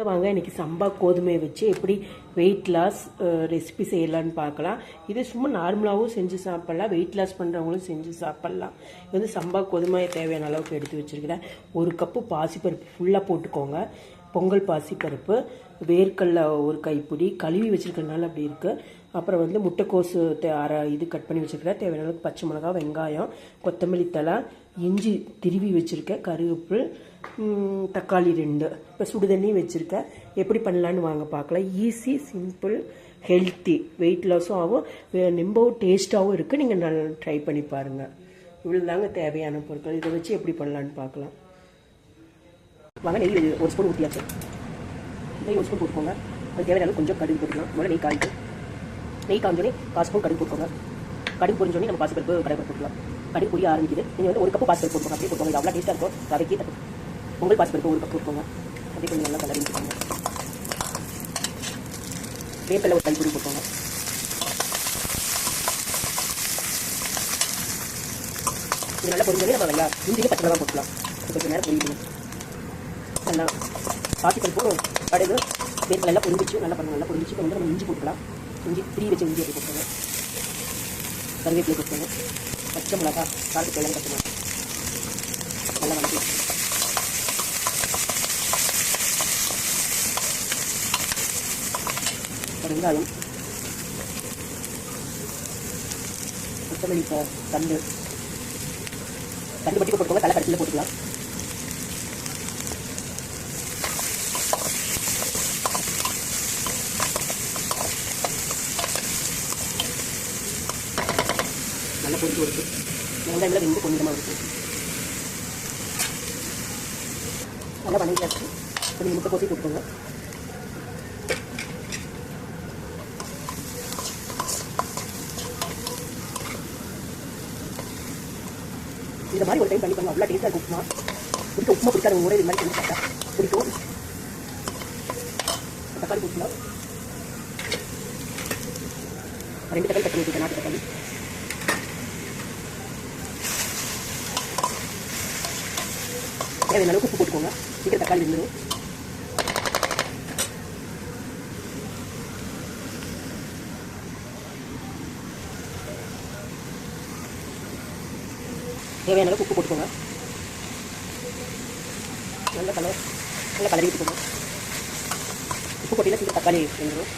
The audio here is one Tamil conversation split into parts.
வாங்க இன்னைக்கு சம்பா கோதுமையை வச்சு எப்படி வெயிட் லாஸ் ரெசிபி செய்யலான்னு பார்க்கலாம். இது சும்மா நார்மலாகவும் செஞ்சு சாப்பிட்லாம், வெயிட் லாஸ் பண்ணுறவங்களும் செஞ்சு சாப்பிட்லாம். இது வந்து சம்பா கோதுமையை தேவையான அளவுக்கு எடுத்து வச்சுருக்கிறேன். 1 கப்பு பாசிப்பருப்பு ஃபுல்லாக போட்டுக்கோங்க. பொங்கல் பாசிப்பருப்பு, வேர்க்கடலை 1 கைப்பிடி, கழுவி வச்சுருக்கிறதுனால அப்படி இருக்குது. அப்புறம் வந்து முட்டைக்கோசு இது கட் பண்ணி வச்சுருக்கிறேன். தேவையான அளவுக்கு பச்சை மிளகா, வெங்காயம், கொத்தமல்லி தழை, இஞ்சி திருவி வச்சுருக்கேன், கருவேப்பில், தக்காளி 2. இப்போ சுடுதண்ணி வச்சுருக்கேன். எப்படி பண்ணலான்னு வாங்க பார்க்கலாம். ஈஸி, சிம்பிள், ஹெல்த்தி, வெயிட் லாஸும் ஆகும், ரொம்பவும் டேஸ்ட்டாகவும் இருக்குது. நீங்கள் நல்லா ட்ரை பண்ணி பாருங்கள். இவ்வளோ தாங்க தேவையான பொருட்கள். இதை வச்சு எப்படி பண்ணலான்னு பார்க்கலாம் வாங்க. நெய் 1 ஸ்பூன் ஊற்றியாச்சு. நெய் 1 ஸ்பூன் போட்டுக்கோங்க. அது தேவையான அளவுக்கு கொஞ்சம் கடுகு போட்டுக்கலாம். முதல்ல நெய் காய்க்கு. நெய் காஞ்சோடனே 1 ஸ்பூன் கடுகு போட்டுக்கோங்க. கடுகு பொரிஞ்சோடனே நம்ம பாசிப்பருப்பு கடலை போட்டுக்கலாம். கடுகு பொரிய ஆரம்பிக்குது. நீங்கள் வந்து 1 கப்பு பாசிப்பருப்பு போட்டுக்கோங்க. அப்படியே போட்டுக்கோங்க. இது அவ்வளோ டேஸ்ட்டாக இருக்கும். வதக்கி பொங்கல் பாசிப்பருப்பு 1 கப் போட்டுக்கோங்க. அப்படியே கொஞ்சம் நல்லா கலரி வச்சுக்கோங்க. வேர்க்கடலை 1 கைப்பிடி போட்டுக்கோங்க. இது நல்லா பொரிஞ்சோடனே நம்ம இஞ்சி பச்சை மிளகா போட்டுக்கலாம். கொஞ்சம் நேரம் பொரிக்கணும். நல்லா பாசிப்பருப்பும் கடுகு வேர்க்கடலை எல்லாம் பொரிஞ்சிச்சு. நல்லா பண்ணுங்க. நல்லா பொரிஞ்சிச்சு. வந்து நம்ம இஞ்சி போட்டுக்கலாம். இஞ்சி 3 வச்சு இஞ்சி அப்படி போட்டுக்கோங்க. கருவேப்பிலை போட்டுக்கோங்க. பச்சை மிளகா, காரத்துக்கு எல்லாம் பச்சை மிளகா நல்லா வதக்கலாம். வெங்காயம், கொத்தமல்லி தண்டு பட்டி போட்டுக்கோங்க. தலை கடைசியில் போட்டுக்கலாம். நல்லா பொரிச்சு கொடுத்து வெங்காயம்ல 2 கொஞ்சமாக இருக்குது. நல்லா வதங்கியாச்சு. கொஞ்சம் முட்டை கோசி போட்டுக்கோங்க. இந்த மாதிரி ஒரு டைம் பண்ணி பாருங்க. அவ்வளோ டேஸ்ட்டாக இருக்கும். உப்புமா பிடிக்காத ஊரே இது மாதிரி செஞ்சு சாப்பிட்டா பிடிக்கும். தக்காளி போட்டுக்கலாம். 2 தக்காளி கட் பண்ணி வச்சுருக்கேன். நாட்டு தக்காளி. தேவையான அளவுக்கு உப்பு போட்டுக்கோங்க. சீக்கிரம் தக்காளி வெந்துடும். தேவையான அளவுக்கு உப்பு போட்டுக்கோங்க. நல்லா கலரி விட்டுக்கோங்க. உப்பு போட்டினா சீக்கிரம் தக்காளி வெந்துடும்.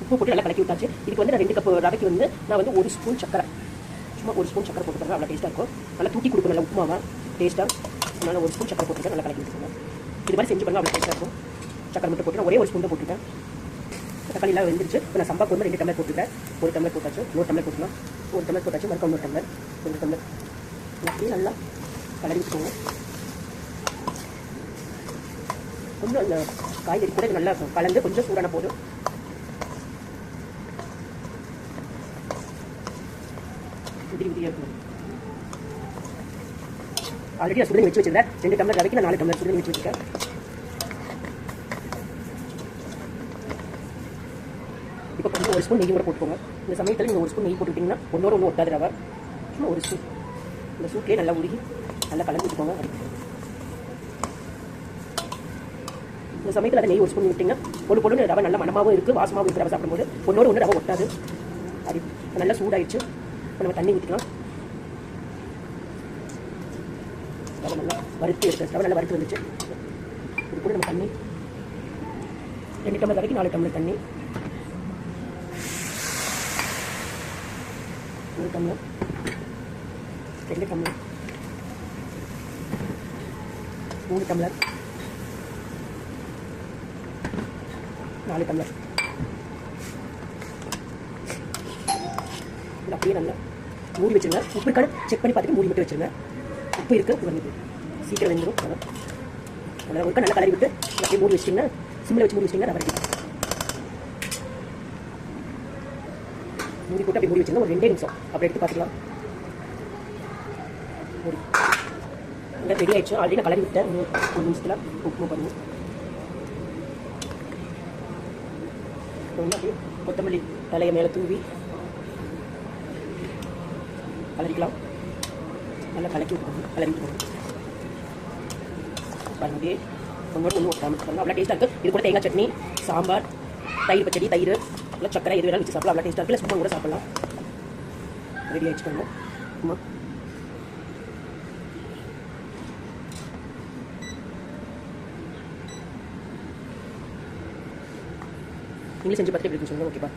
உப்பு போட்டு நல்லா கலக்கி விட்டாச்சு. இதுக்கு வந்து நான் 2 கப் ரவைக்கு வந்து நான் வந்து 1 ஸ்பூன் சக்கரை, சும்மா 1 ஸ்பூன் சக்கரை போட்டுக்கிறேன். அவ்வளோ டேஸ்ட்டாக இருக்கும். நல்லா தூக்கி கொடுக்கணும். நல்லா உப்புமாவா டேஸ்ட்டாக. அதனால் 1 ஸ்பூன் சக்கரை போட்டுருக்கேன். நல்லா கலக்கி விட்டுக்கோங்க. இது மாதிரி செஞ்சு பாருங்க. அவ்வளோ டேஸ்ட்டாக இருக்கும். சக்கரை மட்டும் போட்டு ஒரே 1 ஸ்பூன் தான் போட்டுருக்கேன். தக்காளி எல்லாம் வெந்துருச்சு. இப்போ நான் சம்பா கோதுமை 2 டம்ளர் போட்டுருக்கேன். 1 டம்ளர் போட்டாச்சு. 1 டம்ளர் போட்டுக்கலாம். 1 டம்ளர் போட்டாச்சு. மறுக்க 1 டம்ளர், 2 டம்ளர் அப்படியே நல்லா கலரி வச்சுக்கோங்க. கொஞ்சம் அந்த காய்கறி கூட நல்லா கலந்து கொஞ்சம் சூடான போதும். உதிரியாக இருக்கணும். ஆல்ரெடி நான் சுடுதண்ணி வச்சு வச்சிருந்தேன். 2 டம்ளர் ரவைக்கு நான் 4 டம்ளர் சுடுதண்ணி வச்சு வச்சுருக்கேன். இப்போ கொஞ்சம் 1 ஸ்பூன் நெய் கூட போட்டுக்கோங்க. இந்த சமயத்தில் நீங்கள் 1 ஸ்பூன் நெய் போட்டுக்கிட்டிங்கன்னா ஒன்றோட ஒன்று ஒட்டாது ரவை. சும்மா 1 ஸ்பூன். இந்த சூட்லேயே நல்லா உருகி நல்லா கலந்து வச்சுக்கோங்க. இந்த சமயத்தில் அதை நெய் 1 ஸ்பூன் விட்டிங்கன்னா பொண்ணு ரவை நல்லா மனமாகவும் இருக்குது, வாசமாகவும் இருக்குது. ரவை சாப்பிடும்போது ஒன்றோட ஒன்று ரவை ஒட்டாது. அது நல்லா சூடாயிடுச்சு. இப்போ நம்ம தண்ணி ஊற்றிக்கலாம். ரவை நல்லா வறுத்து எடுத்து ரவை நல்லா வறுத்து வந்துச்சு. இது கூட நம்ம தண்ணி 2 டம்ளர் வரைக்கும் 4 டம்ளர் தண்ணி, 1 டம்ளர், 2 டம்ளர், 3 டம்ளர், 4 டம்ளர். இது அப்படியே நல்லா மூடி வச்சுருங்க. உப்பு இருக்கான்னு செக் பண்ணி பார்த்துட்டு மூடி மட்டும் வச்சுருங்க. உப்பு இருக்குது, வந்து சீக்கிரம் வெந்துடும். நல்லா ஒருக்கா நல்லா கலரி விட்டு அப்படியே மூடி வச்சிட்டிங்கன்னா, சிம்மில் வச்சு மூடி வச்சிட்டிங்கன்னா ரவை ரெடி. மூடி போட்டு அப்படி மூடி வச்சுருந்தா ஒரு 2 நிமிஷம் அப்படி எடுத்து பார்த்துக்கலாம். மூடி நல்லா ரெடி ஆகிடுச்சு. ஆல்ரெடி நான் கலரி விட்டேன். 1 நிமிஷத்தில் உப்பு பண்ணுவோம். அப்படியே கொத்தமல்லி தலையை மேலே தூவி கலரிக்கலாம். நல்லா கலக்கி விட்டுக்கணும். கலந்து பண்ணி ஒன்று அவ்வளோ டேஸ்ட்டாக இருக்குது. இது கூட தேங்காய் சட்னி, சாம்பார், தயிர் பச்சடி, தயிர் இல்லை சக்கரை எது வேணாலும் வச்சு சாப்பிடலாம். அவ்வளோ டேஸ்ட்டாக இருக்குது. இல்லை சும்மா கூட சாப்பிடலாம். ரெடி ஆகிடுச்சு பண்ணுவோம். ஆமாம், நீங்களும் செஞ்சு பார்த்துட்டு எப்படி இருக்குன்னு சொல்லுங்கள். ஓகேப்பா.